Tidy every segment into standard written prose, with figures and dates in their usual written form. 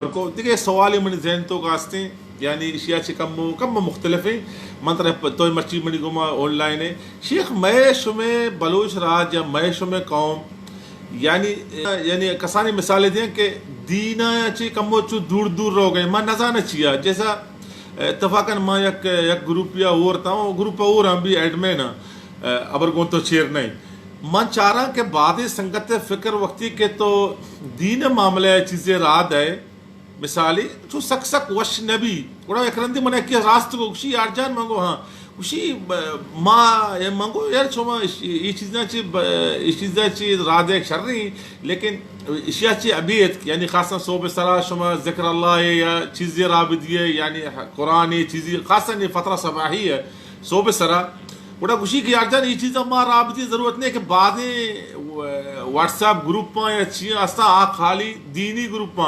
دیگه سوالی من ذهن تو هستین یعنی اشیاء کم مختلفه من طرف توی مرچی منی گما آن لاین ہے شیخ میں شمع بلوچ راج یا میں شمع قوم یعنی کسانی مثالیں دیں کہ دینا چی کمو چو دور دور رو گئے میں نظانہ چیا جیسا اتفاقاً میں یک گروپ یا اورتا ہوں گروپ اور ہم بھی ایڈمین ابر گون تو چیر نہیں من چاہ رہا کہ بعد سنگت فکر وقتی کے تو دین معاملہ چیزیں راد ہے مثالی تو سک وش نبی وڑا اکرندی من کہ راست کو خوشی یار جان مانگو ہاں خوشی ما مانگو یار چھما یہ چیزاں چی راد ایک شرری لیکن اشیاء چی ابیت یعنی خاصا صوب سرا شما ذکر اللہ یا چیزیں رابطیے یعنی قرآن چیزیں خاصا یہ فترہ صباحی ہے صوب سرا وڑا خوشی کی یار جان یہ چیزیں ما رابطی ضرورت نہیں کہ بعد واٹس ایپ گروپ یا چیزیں استا آ خالی دینی گروپ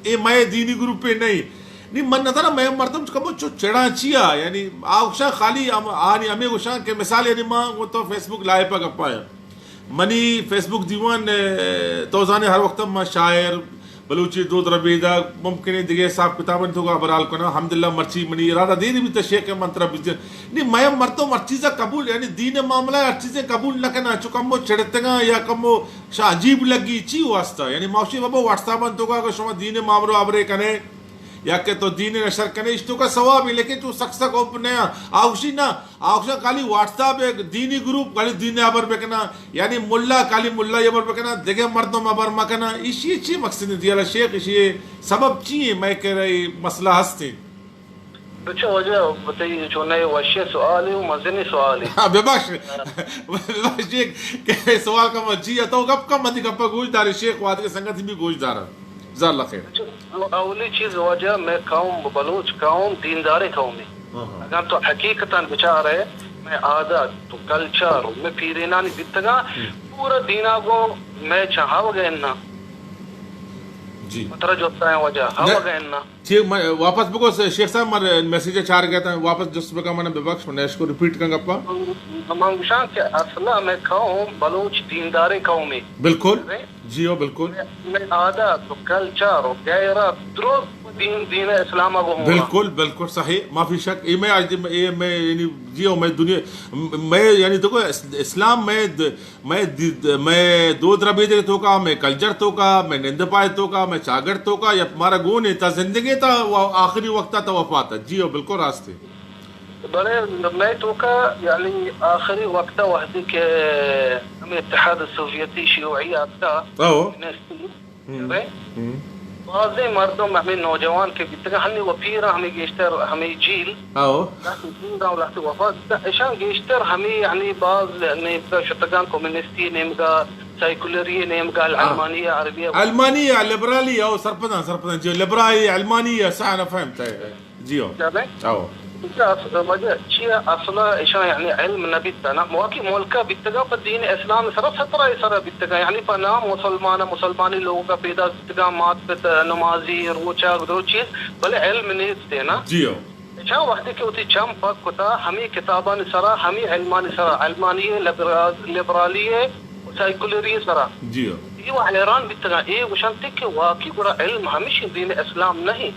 اے میں دینی گروپ پہ نہیں من نظر میں مردم کبو چڑا چیا یعنی آوشا خالی آنی ہمیں گوشا کہ مثال یعنی ماں وہ تو فیس بک لائے پا گپا ہے منی فیس بک دیوان توزانے ہر وقت میں شاعر بلوچی دو دربیدہ ممکن ہے دیگے صاحب کتابن تو کا برال کو نا الحمدللہ مرچی منی ارادہ دینی بھی تشیخ منترہ بھی نہیں میں مرتوں ہر چیزیں قبول یعنی دین معاملہ ہر چیزیں قبول نہ کرنا چو کمو چڑھتگا یا کمو عجیب لگی چی واسطہ یعنی موشی بابا واٹس ایپ تو کا شما دین معاملہ ابرے کنے یا کہ تو دین نشر کنے اس تو کا ثواب ہے لیکن تو سک اوپ نیا آوشی نا آوشا کالی واٹس ایپ دینی گروپ کالی دین ابر بکنا یعنی ملا کالی ملا ابر بکنا دیگه مردم ابر مکنا اسی چی مقصد دیالا شیخ اسی سبب چی میں کہہ رہی مسئلہ ہستی بچہ وجہ بتائیے جو نئے واشی سوال ہے مزنی سوال ہے ہاں بباش کہ سوال کا مجھے ہے تو گپ کم مدی گپا گوش داری شیخ واد کے سنگت بھی گوش دارا جزا اللہ خیر اولی چیز وجہ میں قوم بلوچ قوم دیندار قوم ہے اگر تو حقیقتاً بچار ہے میں عادت تو کلچر میں پیرینانی بیتگا پورا دینا کو میں چاہا وگینا جی مطرح جو ہوتا ہے وجہ ہوا گئنا ٹھیک میں واپس بکو شیخ صاحب مر میسیج چار گیا تھا واپس جس بکا میں نے ببخش میں اس کو ریپیٹ کریں گپا مانگشان کہ اصلا میں قوم بلوچ دیندار قوم ہے بالکل جی ہو بالکل میں عادت و کلچر و غیرت درست دین اسلام کو بالکل بالکل صحیح معافی شک یہ میں آج میں یعنی جی ہوں میں دنیا میں یعنی دیکھو اسلام میں دو دربیدے تو کا میں کلچر تو کا میں نند پائے تو کا میں چاگر تو کا یا ہمارا گون ہے تا زندگی تا آخری وقت تا وفات ہے جی ہو بالکل راستے بڑے میں تو کا یعنی آخری وقت وحدی کے ہمیں اتحاد السوویتی شیوعیات کا بعضی مردم ہمیں نوجوان کے بیتگا ہمیں وپیرہ ہمیں گیشتر ہمیں جیل لحظی وفات اشان گیشتر ہمیں یعنی بعض شتگان کومنسٹی نیمگا سائیکولری نیمگا العلمانیہ عربیہ علمانیہ لبرالیہ او سرپدان جو لبرالی علمانیہ صحیح نہ فهمتا ہے جی ہو وجہ چیہ اصلا اشان یعنی علم نبیتا نا مواقع ملکہ بیتگا پر دین اسلام سرا سترہ سرا بیتگا یعنی پر نام مسلمانی لوگوں کا پیدا بیتگا مات پت نمازی روچا دو چیز بلے علم نیت دینا جی ہو اشان وقتی کہ اتی چم پاک کتا ہمیں کتابان سرا ہمیں علمانی سرا علمانی لبرالی سائیکولری سرا جی ہو یہ وہ حیران بیتگا یہ وشانتی کہ واقعی برا علم ہمیشہ دین اسلام نہیں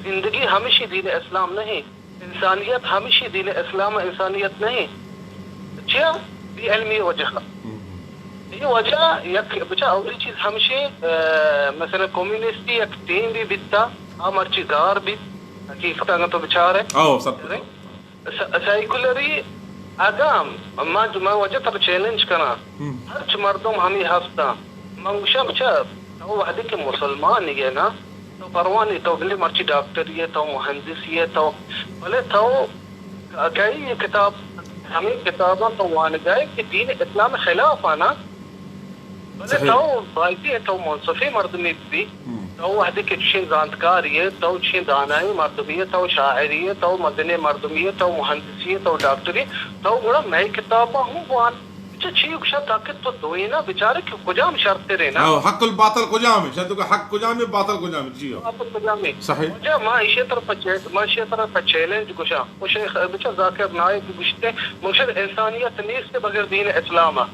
زندگی ہمیشہ دین اسلام نہیں انسانیت ہمیشہ دین اسلام انسانیت نہیں کیا یہ علمی وجہ یہ وجہ یک بچہ اولی چیز ہمیشہ مثلا کمیونسٹی ایک ٹیم بھی بیتا مرچی دار بھی حقیقت اگر تو بچار ہے سائیکولری اگام میں وجہ تب چیلنج کرنا ہر مردم ہمیں ہفتا منگوشا بچہ وہ وحدی کے مسلمان نہیں ہے نا تو پروانی تو بلی مرچی ڈاکٹر یہ تو مہندس یہ تو بلے تو کئی یہ کتاب ہمیں کتاباں تو وہاں گئے کہ دین اسلام خلاف آنا بلے تو بھائیتی ہے تو منصفی مردمی بھی تو وحدی کے چین زاندکاری ہے تو چین دانائی مردمی ہے تو شاعری ہے تو مدنی مردمی ہے تو مہندسی ہے تو ڈاکٹری تو بڑا میں کتاباں ہوں وہاں چیز کشا طاقت تو دوئی نا بیچارے کہ کجام شرطے رہے نا حق الباطل کجام ہے شاید کہ حق کجام ہے باطل کجام ہے جی باطل کجام ہے صحیح مجھے ماں اسی طرح پر چیلنج کشا مجھے بچہ ذاکر نائب گشتے مجھے انسانیت نیس کے بغیر دین اسلام ہے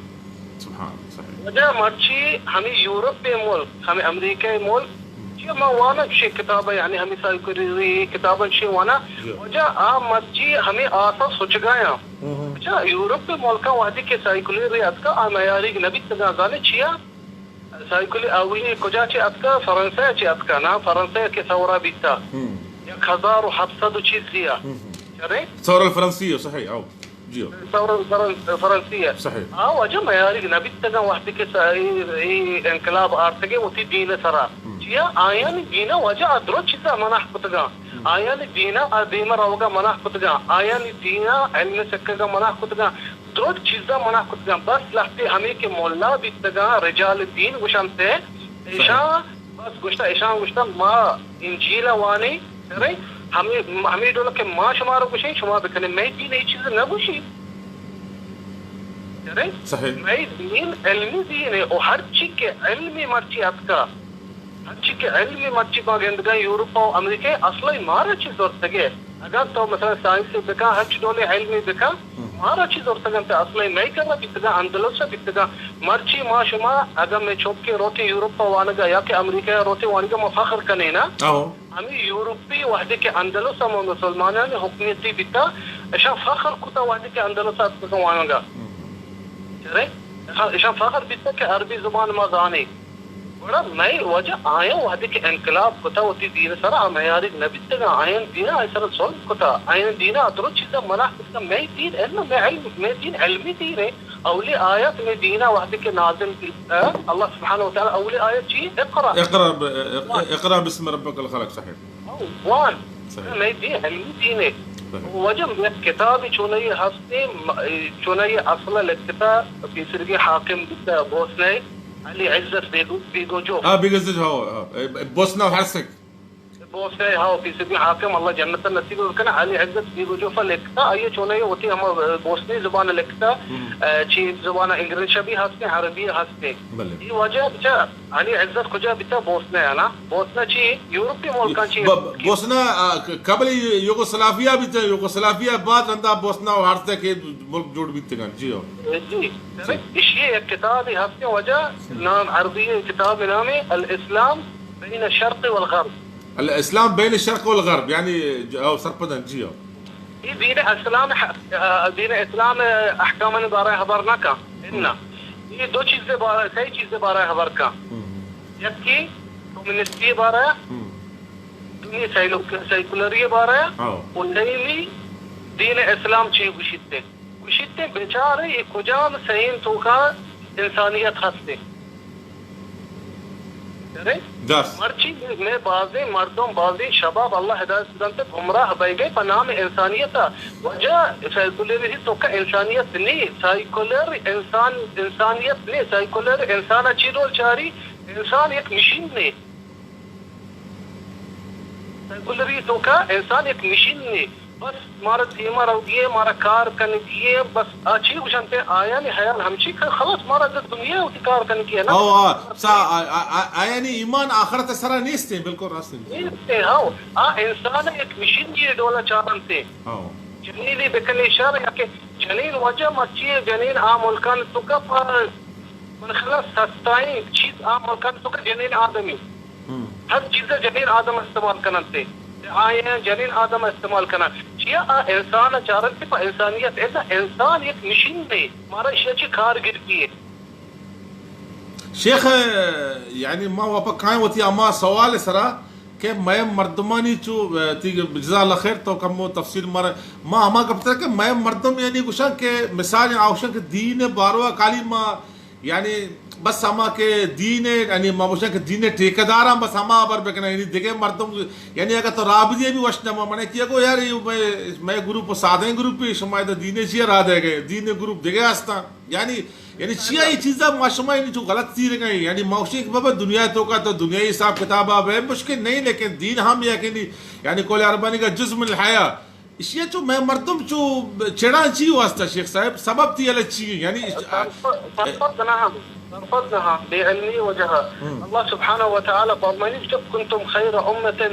سبحان صحیح مجھے مرچی ہمیں یورپ پہ ملک ہمیں امریکہ ملک شيء ما وانا شيء كتابه يعني همي سايكوري كتابا شيء وانا وجا مجي همي آسا سوچ گایا اچھا یورپ ملکا وادی کے سايكولي ریاض کا معیاری نبی تگا گانے چیا سايكولي اولی کجا چی اتکا فرنسا چی اتکا نا فرنسا کے ثورہ بیتا 1700 چیز لیا چرے الثورة الفرنسية صحيح أو جيو الثورة الفرنسية صحيح وجا معیاری نبی تگا وادی کے انقلاب آرتگے وتی دین سرا چیا آیان دینا وجا ادرو چیزا مناح پتگا آیان دینا ادیمہ روگا مناح پتگا آیان دینا علم سکگا مناح پتگا درو چیزا مناح پتگا بس لحظے ہمیں کے مولا بیتگا رجال الدین وشانتے ایشا بس گشتا ایشا گشتا ما انجیل وانی رے ہمیں ڈولا کہ ما شمارو گشیں شما بکنے میں دین ای چیز نہ گشی صحيح میں دین علمی دین ہے اور ہر چیز کے علمی مرچی اتکا ہر چیز کے علمی مرچی باگندگا یورپ و امریکہ اصلی مارا چیز اور سگے اگر تو مثلا سائنس سے بکا ہر چیز دولے علمی بکا مارا چیز اور سگن تے اصلی میں کرنا بیتگا اندلس بیتگا مرچی ما شما اگر میں چھوپ کے روتے یورپ وانگا یا کہ امریکہ روتے وانگا مفاخر کنے نا ہمیں یورپی وحدے کے اندلس و مسلمانوں نے حکمیتی بیتا اشان فخر کتا وحدے کے اندلس اتکا وانگا ایشان فخر بیتا کہ عربی زبان ما زانے بڑا میں وجہ آیا وحدے کے انقلاب کتا ہوتی دین سرا معیاری نبی تگا آئین دینا ایسا رسول کتا آئین دینا ادرو چیزا مناح کتا میں دین علم میں دین علمی دین ہے اولی آیت میں دینا وحدے کے نازل اللہ سبحانہ وتعالی اولی آیت چی اقرأ باسم ربك الخلق صحيح وان میں دین علمی دین ہے وجہ میں کتابی چونائی ہستے چونائی اصلا لکتا بیسرگی حاکم بیتا بوسنے علی عزت بیگو جو بيجزج هو بوسنا وهرسك بوسنے ہاو بیسرگی حاکم اللہ جنت نصیب کرنا علی عزت بیگو جو فلکتا آئیے چونائی ہوتی ہم بوسنی زبان لکتا چی زبان انگریزی بھی ہستے عربی ہستے یہ وجہ بچا علی عزت کجا بیتا بوسنا ہے نا بوسنا چی یورپی ملکان چی بوسنا قبل یوگوسلافیا بھی تھا یوگوسلافیا بعد رندا بوسنا وهرسك کے ملک جوڑ بھی تگان جی جی اسی ایک کتاب ہستے وجہ نام عربی کتاب نام الاسلام بین الشرق والغرب الاسلام بين الشرق والغرب يعني او سرپدن جی دین اسلام احکام بارے خبر نہ کا اننا یہ دو چیزیں صحیح چیزیں بارے خبر کا یک کی کمیونسٹی بارے دنیا سیکولری بارے اور نئی دین اسلام چی گشتے بیچارے یہ کجام سہیم تو کا انسانیت ہستے مرچی میں بعضی مردوں بعضی شباب اللہ ہدایت سدن سے گمراہ بہ گئے بنام انسانیت وجہ سیکولر تو کا انسانیت نہیں سیکولر انسانیت نہیں سیکولر انسان اچھی رول چاری انسان ایک مشین نہیں سیکولری تو کا انسان ایک مشین نہیں بس مارا تیمہ رو دیئے مارا کار کرنے دیئے بس آچی کشنتے آیا نہیں حیال ہمچی کر خلاص مارا در دنیا ہوتی کار کرنے کی ہے نا آیا نہیں ایمان آخرت سرا نیستے بالکل راستے نیستے ہاں انسان ایک مشین دیئے ڈولا چارنتے جنیلی بکنے شر یا کہ جنین وجہ مچی جنین آم ملکان تو کا من خلاص ستائیں چیز آم ملکان تو کا جنین آدمی ہر چیز جنین آدم استعمال کرنتے آئے جنین آدم استعمال کرنا چیا انسان چارن سے انسانیت ایسا انسان ایک مشین نہیں ہمارا شیچی کارگردگی ہے شیخ یعنی ما واپس کھائیں ہوتی اما سوال سرا کہ میں مردمانی چو جزا اللہ خیر تو کم تفصیل ما اما کب تک کہ میں مردم یعنی گوشا کہ مثال آوشا کہ دین باروا کالی ما یعنی بس ہما کے دین یعنی مابوشا کہ دین ٹھیکیدار بس ہما پر بکنا یعنی دیکھے مردم یعنی اگر تو رابطے بھی وشنا میں نے کیا کو یار میں گروپ سادیں گروپ پہ شمایت دین چیا را دے گئے دین گروپ دیگے ہستا یعنی چیا یہ چیزا معاشمہ یعنی جو غلط تھی گئی یعنی معاشی کہ بابا دنیا تو کا تو دنیا حساب کتاب ہے مشکل نہیں لیکن دین ہم یعنی کول عربانی کا جزء من الحیاء اشیا چو میں مردم چو چڑا چی واسطہ شیخ صاحب سبب تھی الگ چی یعنی فرضها بعلمي وجهها الله سبحانه وتعالى فرماني كنتم خير أمة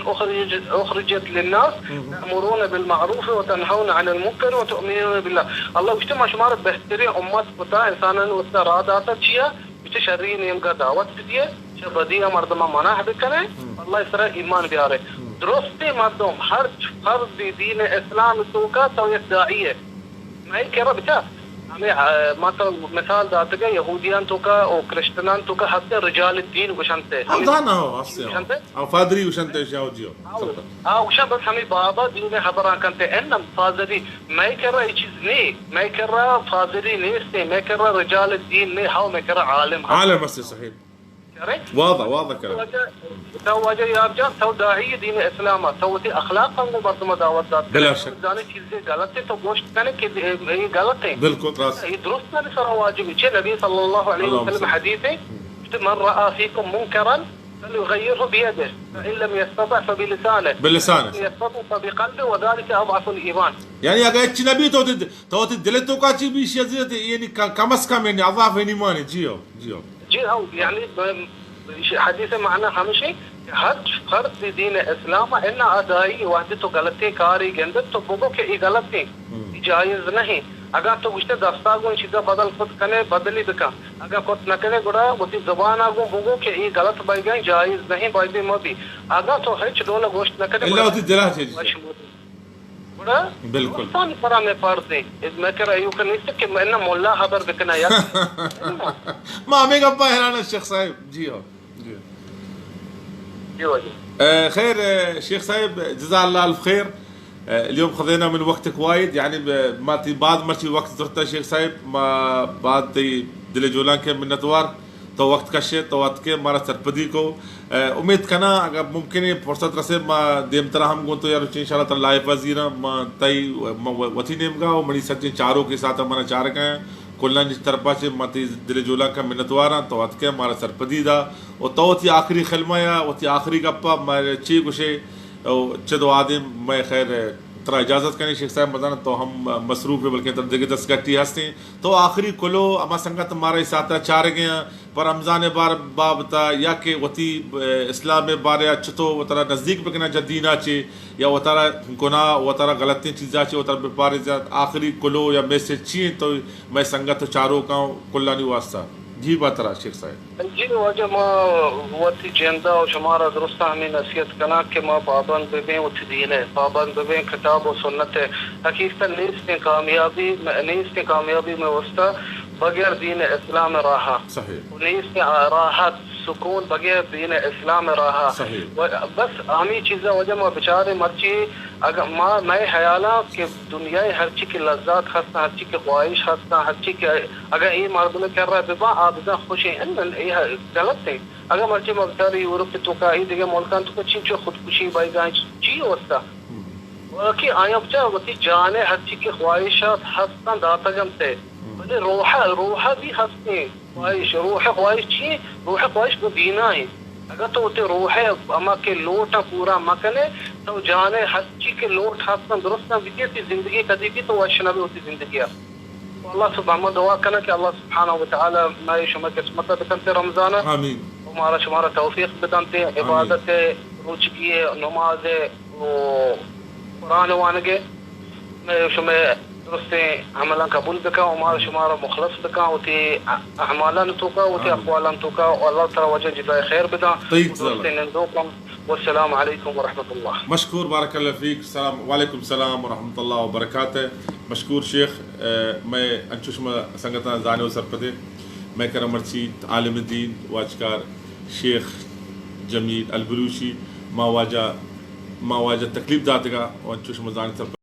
أخرجت للناس تأمرون بالمعروف وتنهون عن المنكر وتؤمنون بالله الله اجتمع شمار بهترين أمات بتاع إنسانا واسترادات شيئا بتشرين يمكا دعوت بديه شبدية مردما مناح بكنه الله يسرع إيمان بياره درستي مردم هر فرد دين إسلام توكا تويك داعية ما هي كرا بتاع مثال داتك يهوديان توكا او كريستيان توكا حتى رجال الدين وشنته ضانا هو او فادري وشنته جاو جيو وشان بس همي بابا دين خبران كنت انم فادري ما يكرا چیز ني ما يكرا فادري نيستي ما يكرا رجال الدين ني هاو ما يكرا عالم بس صحيح واضح كلام تو وجه يا رجال تو داعي دين اسلام توتي اخلاقا ومردم دعوت دات بلا شك جانے چیزیں غلط ہے تو گوشت کرنے کہ یہ غلط ہے بالکل راست یہ درست نہیں سر واجب ہے نبی صلی اللہ علیہ وسلم حدیث ہے من رأى فيكم منكرا فليغيره بيده فإن لم يستطع فبلسانه يستطع فبقلبه وذلك أضعف الإيمان يعني اگر اچ نبی تو دل تو کا چی بھی شذیت یعنی کم از کم یعنی اضعف ایمان جیو جی ہاں يعني حدیث معنی ہمیشہ ہر فرد دین اسلام ان ادائی وحدت غلطی کاری گندت تو بگو کہ یہ غلط ہے جائز نہیں اگر تو گشتے دستاگو چیزا بدل خود کنے بدلی بکا اگر کچھ نہ کرے گڑا وہ زبان آگو بگو کہ یہ غلط بائی گئے جائز نہیں بائی بھی موتی اگر تو ہے چلونا گوشت نہ کرے اللہ ہوتی دلہ چیز بڑا بالکل انسان پرا میں پڑھ دیں میں کہہ رہا ہوں کہ نہیں سکے میں انہا مولا خبر بکنا یا ما ہمیں گا پاہرانا الشیخ صاحب جی ہو خير شيخ صاحب جزاه الله الف خير اليوم خذينا من وقتك وايد يعني بعد ما وقت زرت شيخ صاحب ما بعد دل جولان کے منتوار تو وقت کشے تو وقت کے مارا سرپدی کو امید کنا اگر ممکن ہے فرصت رسے ما دیم طرح ہم گون تو یار انشاءاللہ تعالی لائف وزیرا ما تئی وتی نیم گا منی سچے چاروں کے ساتھ ہمارا چار گئے کلن جس طرف سے ماتی دل جولا کا منتوارا تو وقت کے ہمارا سرپدی دا اور تو تی آخری خلمہ یا تی آخری گپا میں چی گشے چدو آدم میں خیر ترا اجازت کریں شیخ صاحب مدان تو ہم مصروف ہے بلکہ تب دیکھے دس گٹی ہستے تو آخری کلو اما سنگت ہمارے ساتھ چار گیا پر رمضان بار بابتا یا کہ وتی اسلام بارے چتو وہ طرح نزدیک بکنا جدینا چے یا وہ طرح گناہ وہ طرح غلطیں چیزاں چے وہ طرح بارے آخری کلو یا میسج چیئیں تو میں سنگت چاروں کا کلانی واسطہ جی بات رہا شیخ صاحب جی وجہ ما وتی جندا و شمارا درست ہمیں نصیحت کنا کہ ما پابند ببین وتی دین ہے پابند ببین کتاب و سنت ہے حقیقتا نیست کامیابی میں وسطہ بغیر دین اسلام راہا صحیح نیست راحت سکون بغیر دین اسلام راہا بس ہمیں چیزیں وجہ ما بچارے مرچی اگر میں خیالا کہ دنیا ہر چیز کی لذات خستہ ہر چیز کی خواہش خستہ ہر چیز کی اگر یہ مرد میں کر رہا ہے ببا آپ اتنا خوش ہیں یہ غلط ہے اگر مرچی میں بچاری یورپ تو کا ہی دیگه ملکان تو چین چو خودکشی بائی گاہیں چی ہوتا کہ آیا بچا وقتی جانے ہر چیز کی خواہشات خستہ داتا جمتے روحہ بھی ہستے خواہش روح خواہش چی روح خواہش کو دینا ہے اگر تو تے روح اما کے لوٹا پورا مکنے تو جانے ہستی کے لوٹ ہستن درست نہ ویتی زندگی کدی بھی تو اشنا بھی ہوتی زندگی اللہ سبحانہ دعا کرنا کہ اللہ سبحانہ وتعالی ما شما قسمت بکنتے رمضان آمین ہمارا شمارا توفیق بکنتے عبادت روچگی نماز قرآن وانگے میں شما درست عملا قبول بکا ہمارا شمارا مخلص بکا ہوتی اعمالا توکا ہوتی اقوالا توکا والله تعالی وجه جزائے خیر بدا درست نندوکم والسلام علیکم ورحمۃ اللہ مشکور بارک اللہ فیک السلام وعلیکم السلام ورحمۃ اللہ وبرکاتہ مشکور شیخ میں انچوشما سنگتنا زانے و سرپدے میں کرم مرچی عالم دین واجکار شیخ جمیل البلوچی ما واجہ تکلیف داتگا و انچوشما زانے سرپدے